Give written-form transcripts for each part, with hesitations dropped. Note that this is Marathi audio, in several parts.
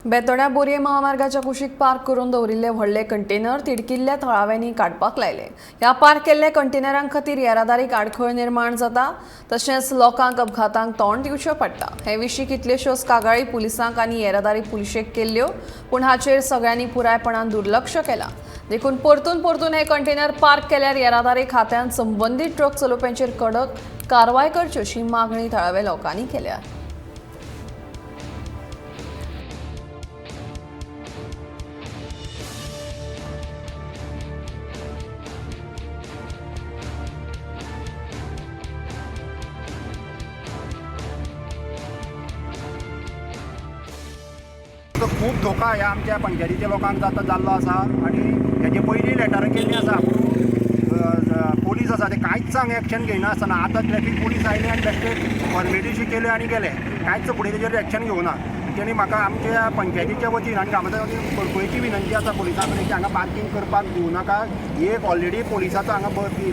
बेतोड्या बोरये महामार्गाच्या कुशीक पार्क करून दवरिल्ले व्हडले कंटेनर तिडकिल्ल्या थळाव्यांनी काडपाक लायले। ह्या पार्क केल्ल्या कंटेनरां खातीर येरादारीक आडखळ निर्माण जाता, तशेंच लोकांक अपघातांक तोंड दिवचें पडटा। हे विशीं कितल्योश्योच कागाळी पुलिसांक आनी येरादारी पुलिशेक केल्ल्यो, पूण हाचेर सगळ्यांनी पुरायपणान दुर्लक्ष केलां। देखून परतून हे कंटेनर पार्क केल्यार येरादारी खात्यान संबंदीत ट्रक चलोवप्यांचेर कडक कारवाय करची अशी मागणी थळाव्या लोकांनी केल्या। खूप धोका ह्या आमच्या पंचायतीच्या लोकांक जाल्लो आसा आनी हेजे पयलीं लेटरां केल्लीं आसा, पूण पोलीस आसा ते कांयच सांग एक्शन घेयना आसतना आतां ट्रॅफीक पोलीस आयले आनी बेश्टे फॉर्मेलिटी केल्यो आनी गेले, कांयच फुडें तेजेर एक्शन घेवना। तेणी म्हाका आमच्या पंचायतीच्या वतीन आनी गांवांच्या वतीन कळकळीची विनंती आसा पुलिसां कडेन की हांगा पार्किंग करपाक दिवं नाका। एक ऑलरेडी पुलिसाचो हांगा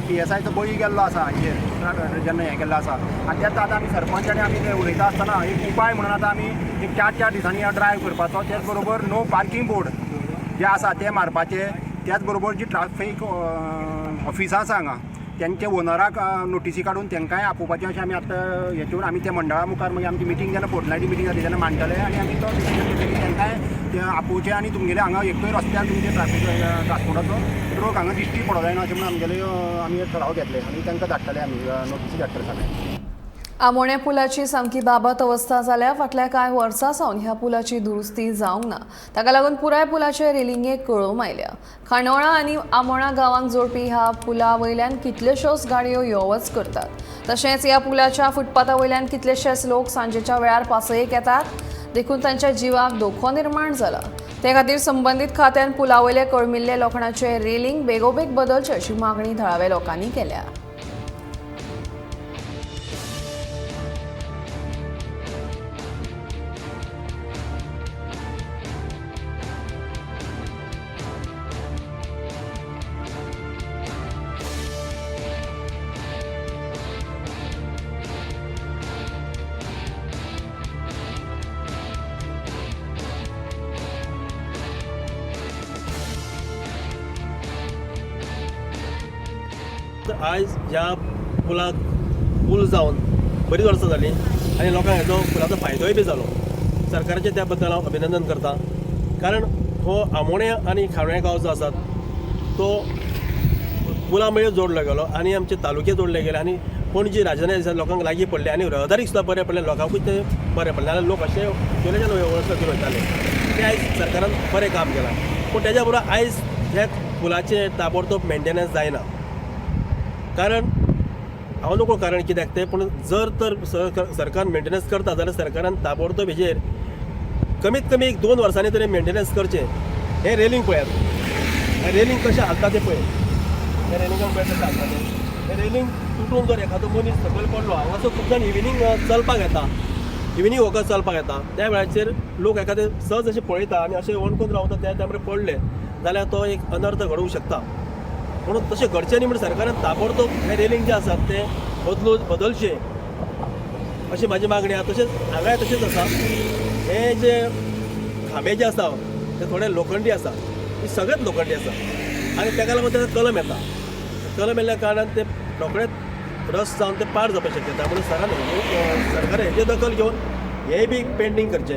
PSIचो बळी गेल्लो आसा हाचेर जेन्ना हें केल्लो आसा, आनी तेच आतां आमी सरपंच आनी आमी ते उलयता आसतना एक उपाय म्हणून आतां आमी एक 4 दिसांनी ड्रायव्ह करपाचो, त्याच बरोबर नो पार्किंग बोर्ड जे आसा ते मारपाचे, त्याच बरोबर जी ट्राफीक ऑफिसां आसा हांगा त्यांच्या ओनराक नोटीसी काडून तांकांय आपोवपाचें अशें आमी आतां हेतून आमी त्या मंडळा मुखार मागीर आमची मिटींग जेन्ना फोर्टनायटली मिटींग जाता तेन्ना मांडटले आनी आमी तो डिसिजन घेतले की तांकांय ते आपोवचें आनी तुमगेले हांगा एकूय रस्त्यार तुमचे ट्रान्सपोर्टाचो ट्रक हांगा दिश्टी पडो जायना अशें म्हणून आमगेले आमी थाराव घेतले आनी तांकां धाडटले आमी नोटीसी धाडटले सगळे। आमोण्या पुलाची सामकी बाबत अवस्था जाल्या। फाटल्या कांय वर्सां सावन ह्या पुलाची दुरुस्ती जावंक ना, ताका लागून पुराय पुलाचे रेलिंगेक कळम आयल्या। खांडोळा आनी आमोणा गांवांक जोडपी ह्या पुला वयल्यान कितल्योश्योच गाडयो यो वच करतात। तशेंच ह्या पुलाच्या फुटपाथा वयल्यान कितलेशेच लोक सांजेच्या वेळार पासयेक येतात, देखून तांच्या जिवाक धोको निर्माण जाला। ते खातीर संबंदीत खात्यान पुला वयले कळमिल्ले लोखंडाचे रेलिंग बेगोबेग बदलचे अशी मागणी थळाव्या लोकांनी केल्या। आज ह्या पुलाक पूल जावन बरीच वर्सां जालीं आनी लोकांक हेजो पुलाचो फायदोय बी जालो। सरकाराचें त्या बद्दल हांव अभिनंदन करतां, कारण हो आमोणे आनी खांडोळे गांव जो आसा तो पुला मेळ्यो जोडलो गेलो आनी आमचे तालुके जोडले गेले आनी पणजी राजधानी लोकांक लागीं पडले आनी रहदारीक सुद्दां बरें पडलें, लोकांकूय ते बरें पडलें। जाल्यार लोक अशे पयलींच्यान वळख करून वयताले, ते आयज सरकारान बरें काम केलां। पूण तेज्या बरोबर आयज ह्या पुलाचें ताबडतोब मेंटेनन्स जायना, कारण हांव नको कारण कित्याक तें, पूण जर तर सरकार मेंटेनन्स करता जाल्यार सरकारान ताबडतोब हेजेर कमीत कमी 2 वर्सांनी तरी मेंटेनन्स करचें। हें रेलिंग पळयात, हें रेलिंग कशें हालता तें पळय, हें रेलिंगाक पळय कशें हालता तें। हें रेलिंग तुटून जर एखादो मनीस सकयल पडलो, हांगासर खूब जाण इविनिंग चलपाक येता, इविनिंग वॉकर्स चलपाक येता, त्या वेळाचेर लोक एखादे सहज अशें पळयता आनी अशें वणकून रावता, त्या टायमार पडले जाल्यार तो एक अनर्थ घडूंक शकता। म्हणून तशें घडचें न्ही, म्हणून सरकारान ताबडतोब हे रेलिंग जे आसात ते बदलचे अशी म्हाजी मागणी आसा। तशेंच हांगाय तशेंच आसा, हे जे खांबे जे आसा ते थोडे लोखंडी आसा, ही सगळेच लोखंडी आसा आनी ताका लागून ताका कलम येता। कलम येयल्या कारणान ते रोखडेच रस जावन ते पाड जावपाक शकता। म्हणून सरकारान हेजी दखल घेवन हेय बी पेंटींग करचें